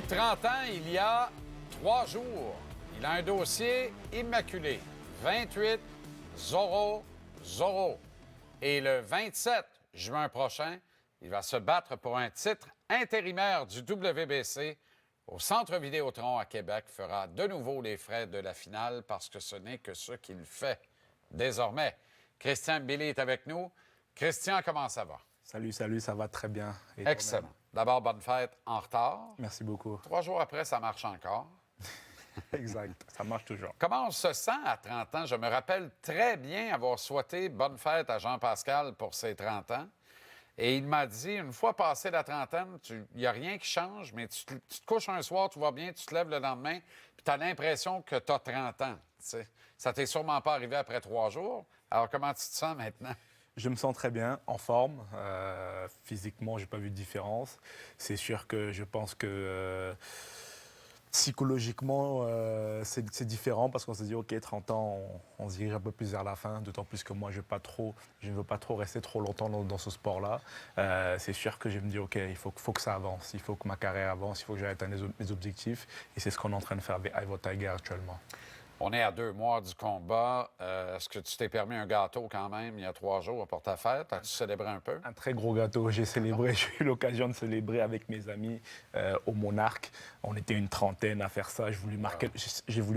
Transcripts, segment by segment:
30 ans, il y a 3 jours, il a un dossier immaculé. 28-0-0. Et le 27 juin prochain, il va se battre pour un titre intérimaire du WBC au Centre Vidéotron à Québec, fera de nouveau les frais de la finale parce que ce n'est que ce qu'il fait désormais. Christian Billy est avec nous. Christian, comment ça va? Salut, ça va très bien. Et excellent. toi-même? D'abord, bonne fête en retard. Merci beaucoup. 3 jours après, ça marche encore. Exact, ça marche toujours. Comment on se sent à 30 ans? Je me rappelle très bien avoir souhaité bonne fête à Jean-Pascal pour ses 30 ans. Et il m'a dit, une fois passé la trentaine, il n'y a rien qui change, mais tu te couches un soir, tout va bien, tu te lèves le lendemain, puis tu as l'impression que tu as 30 ans. T'sais. Ça t'est sûrement pas arrivé après 3 jours. Alors, comment tu te sens maintenant? Je me sens très bien, en forme. Physiquement, je n'ai pas vu de différence. C'est sûr que je pense que psychologiquement, c'est différent parce qu'on se dit, OK, 30 ans, on se dirige un peu plus vers la fin, d'autant plus que moi, je ne veux pas trop rester trop longtemps dans ce sport-là. C'est sûr que je me dis, OK, il faut que ça avance, il faut que ma carrière avance, il faut que j'aille atteindre mes objectifs. Et c'est ce qu'on est en train de faire avec Ivo Tiger actuellement. On est à 2 mois du combat. Est-ce que tu t'es permis un gâteau quand même il y a 3 jours pour ta fête? As-tu célébré un peu? Un très gros gâteau. J'ai célébré, j'ai eu l'occasion de célébrer avec mes amis au Monarque. On était une trentaine à faire ça. J'ai voulu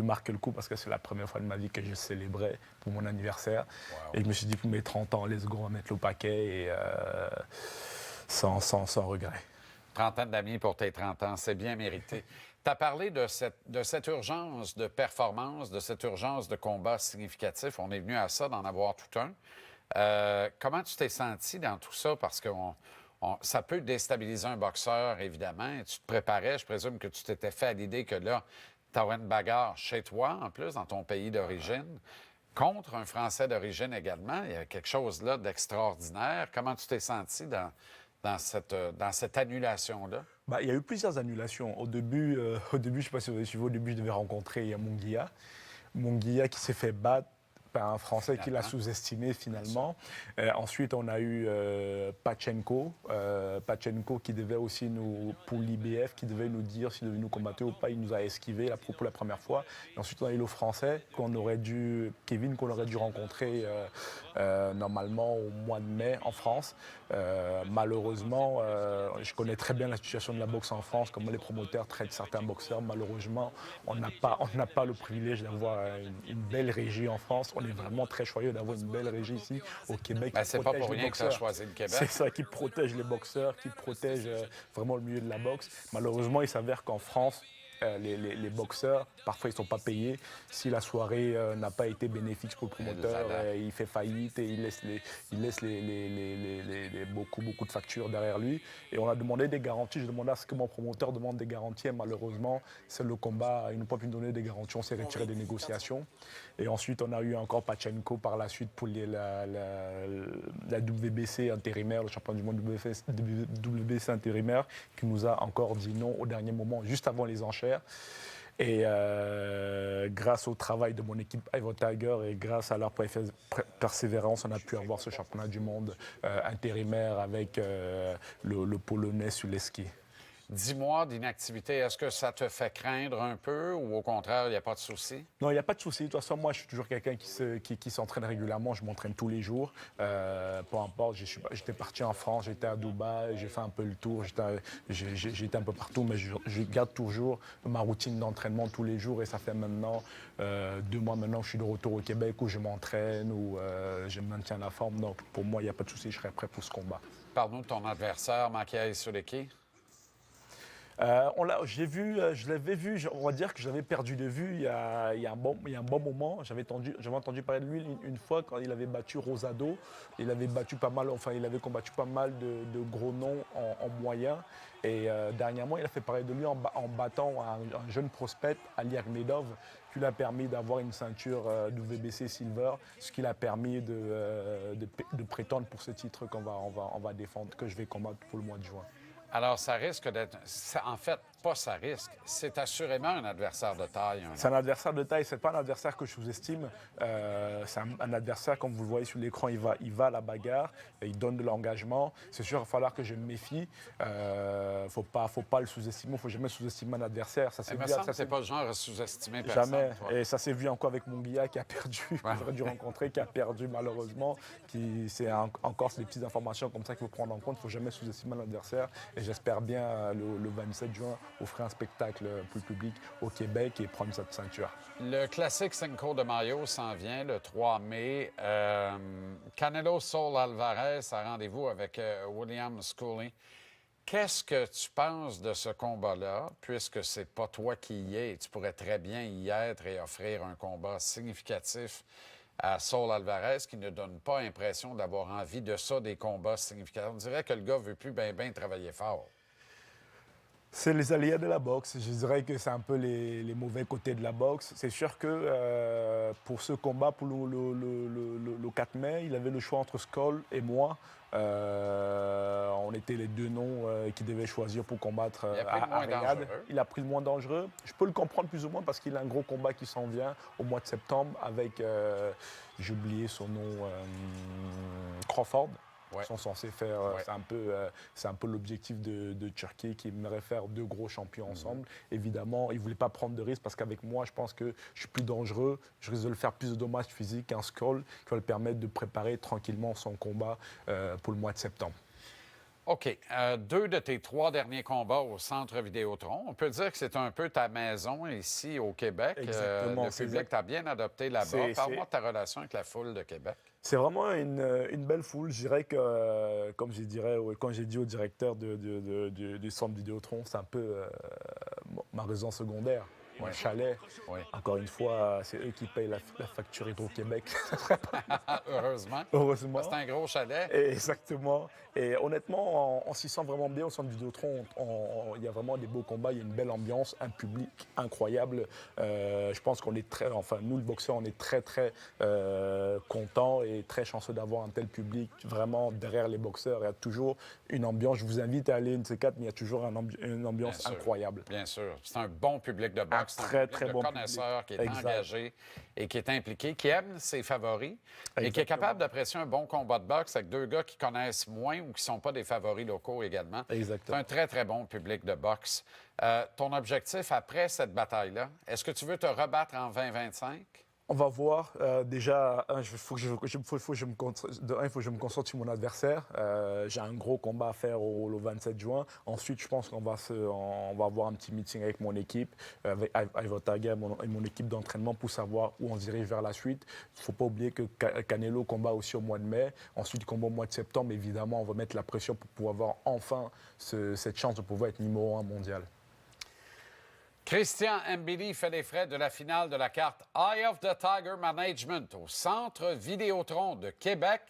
marquer le coup parce que c'est la première fois de ma vie que je célébrais pour mon anniversaire. Wow. Et je me suis dit, pour mes 30 ans, let's go, on va mettre le paquet et sans regret. Trentaine d'amis pour tes 30 ans, c'est bien mérité. Tu as parlé de cette urgence de performance, de cette urgence de combat significatif. On est venu à ça, d'en avoir tout un. Comment tu t'es senti dans tout ça? Parce que ça peut déstabiliser un boxeur, évidemment. Et tu te préparais, je présume que tu t'étais fait à l'idée que là, tu aurais une bagarre chez toi, en plus, dans ton pays d'origine, contre un Français d'origine également. Il y a quelque chose là d'extraordinaire. Comment tu t'es senti dans cette annulation-là? Il y a eu plusieurs annulations. Au début, je ne sais pas si vous avez suivi, au début, je devais rencontrer Munguia. Munguia qui s'est fait battre par un Français qui l'a sous-estimé finalement. Ensuite, on a eu Pachenko qui devait aussi pour l'IBF, qui devait nous dire s'il devait nous combattre ou pas. Il nous a esquivé pour la première fois. Et ensuite, on a eu le Français, Kevin, qu'on aurait dû rencontrer normalement au mois de mai en France. Malheureusement, je connais très bien la situation de la boxe en France, comment les promoteurs traitent certains boxeurs. Malheureusement, on n'a pas le privilège d'avoir une belle régie en France. On est vraiment très choyeux d'avoir une belle régie ici au Québec. C'est pas pour rien que tu as choisi le Québec. C'est ça qui protège les boxeurs, qui protège vraiment le milieu de la boxe. Malheureusement, il s'avère qu'en France, les boxeurs, parfois ils ne sont pas payés. Si la soirée n'a pas été bénéfique pour le promoteur, il fait faillite et il laisse beaucoup de factures derrière lui. Et on a demandé des garanties. J'ai demandé à ce que mon promoteur demande des garanties. Et malheureusement, c'est le combat. Ils n'ont pas pu nous donner des garanties. On s'est retiré des négociations. Et ensuite, on a eu encore Pachenko par la suite pour la WBC intérimaire, le champion du monde WBC intérimaire, qui nous a encore dit non au dernier moment, juste avant les enchères. Et grâce au travail de mon équipe Ivo Tiger et grâce à leur persévérance, on a pu avoir ce championnat du monde intérimaire avec le Polonais Suleski. 10 mois d'inactivité, est-ce que ça te fait craindre un peu ou au contraire, il n'y a pas de souci? Non, il n'y a pas de souci. De toute façon, moi, je suis toujours quelqu'un qui s'entraîne régulièrement. Je m'entraîne tous les jours. Peu importe, j'étais parti en France, j'étais à Dubaï, j'ai fait un peu le tour. J'étais un peu partout, mais je garde toujours ma routine d'entraînement tous les jours. Et ça fait maintenant 2 mois maintenant que je suis de retour au Québec où je m'entraîne, où je maintiens la forme. Donc, pour moi, il n'y a pas de souci. Je serai prêt pour ce combat. Parle-nous de ton adversaire, Makiai Suleiki. Je l'avais vu, on va dire que je l'avais perdu de vue il y a un bon moment. J'avais entendu parler de lui une fois quand il avait battu Rosado. Il avait combattu pas mal de gros noms en moyen. Et dernièrement, il a fait parler de lui en battant un jeune prospect, Ali Akhmedov, qui lui a permis d'avoir une ceinture WBC Silver, ce qui l'a permis de prétendre pour ce titre qu'on va défendre, que je vais combattre pour le mois de juin. Alors, ça risque d'être... En fait, pas ça risque. C'est assurément un adversaire de taille. C'est un adversaire de taille, c'est pas un adversaire que je sous-estime. C'est un adversaire, comme vous le voyez sur l'écran, il va à la bagarre, il donne de l'engagement. C'est sûr, il va falloir que je me méfie. Faut pas le sous-estimer, il ne faut jamais sous-estimer un adversaire. Ça, Il me semble que c'est pas le genre à sous-estimer personne. Jamais. Toi. Et ça s'est vu encore avec Munguia qui a perdu, que j'aurais dû rencontrer, qui a perdu malheureusement. Encore des petites informations comme ça qu'il faut prendre en compte. Il ne faut jamais sous-estimer un adversaire. Et j'espère bien le 27 juin offrir un spectacle plus public au Québec et prendre cette ceinture. Le classique Cinco de Mayo s'en vient le 3 mai. Canelo Saul Alvarez a rendez-vous avec William Scully. Qu'est-ce que tu penses de ce combat-là, puisque c'est pas toi qui y es, et tu pourrais très bien y être et offrir un combat significatif à Saul Alvarez qui ne donne pas l'impression d'avoir envie de ça, des combats significatifs. On dirait que le gars veut plus bien travailler fort. C'est les aléas de la boxe. Je dirais que c'est un peu les mauvais côtés de la boxe. C'est sûr que pour ce combat, pour le 4 mai, il avait le choix entre Skull et moi. On était les deux noms qu'il devait choisir pour combattre à Riyad. Il a pris le moins dangereux. Je peux le comprendre plus ou moins parce qu'il a un gros combat qui s'en vient au mois de septembre avec, j'ai oublié son nom, Crawford. Ouais. Sont censés faire, c'est un peu l'objectif de Turquie qui aimerait faire deux gros champions ensemble. Évidemment, il ne voulait pas prendre de risques parce qu'avec moi, je pense que je suis plus dangereux. Je risque de le faire plus de dommages physiques qu'un Skull qui va le permettre de préparer tranquillement son combat pour le mois de septembre. OK. 2 de tes 3 derniers combats au Centre Vidéotron. On peut dire que c'est un peu ta maison ici au Québec. Exactement. Le public t'a bien adopté là-bas. Parle-moi de ta relation avec la foule de Québec. C'est vraiment une belle foule. Je dirais que, comme quand j'ai dit au directeur du Centre Vidéotron, c'est un peu ma raison secondaire. Un chalet. Oui. Encore une fois, c'est eux qui payent la facture Hydro-Québec. Heureusement. Heureusement. C'est un gros chalet. Exactement. Et honnêtement, on s'y sent vraiment bien au Centre Vidéotron. Il y a vraiment des beaux combats, il y a une belle ambiance, un public incroyable. Je pense qu'on est nous le boxeur, on est très contents et très chanceux d'avoir un tel public vraiment derrière les boxeurs. Il y a toujours une ambiance. Je vous invite à aller une de ces quatre, mais il y a toujours une ambiance incroyable. Bien sûr. C'est un bon public de boxe. Très bon connaisseur public. Qui est engagé et qui est impliqué, qui aime ses favoris et qui est capable d'apprécier un bon combat de boxe avec deux gars qui connaissent moins ou qui ne sont pas des favoris locaux également. Exactement. C'est un très bon public de boxe. Ton objectif après cette bataille-là, est-ce que tu veux te rebattre en 2025? On va voir. Déjà, il faut que je me concentre sur mon adversaire. J'ai un gros combat à faire le 27 juin. Ensuite, je pense qu'on va avoir un petit meeting avec mon équipe, avec Ivor Taguer et mon équipe d'entraînement pour savoir où on se dirige vers la suite. Il ne faut pas oublier que Canelo combat aussi au mois de mai. Ensuite, il combat au mois de septembre. Évidemment, on va mettre la pression pour pouvoir avoir enfin cette chance de pouvoir être numéro 1 mondial. Christian Mbili fait les frais de la finale de la carte Eye of the Tiger Management au Centre Vidéotron de Québec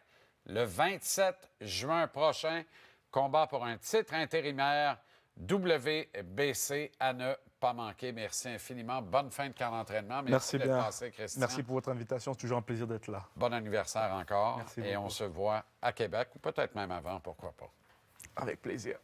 le 27 juin prochain. Combat pour un titre intérimaire WBC à ne pas manquer. Merci infiniment. Bonne fin de camp d'entraînement. Merci d'être bien. passé, Christian. Merci pour votre invitation. C'est toujours un plaisir d'être là. Bon anniversaire encore. Merci et beaucoup. on se voit à Québec ou peut-être même avant, pourquoi pas. Avec plaisir.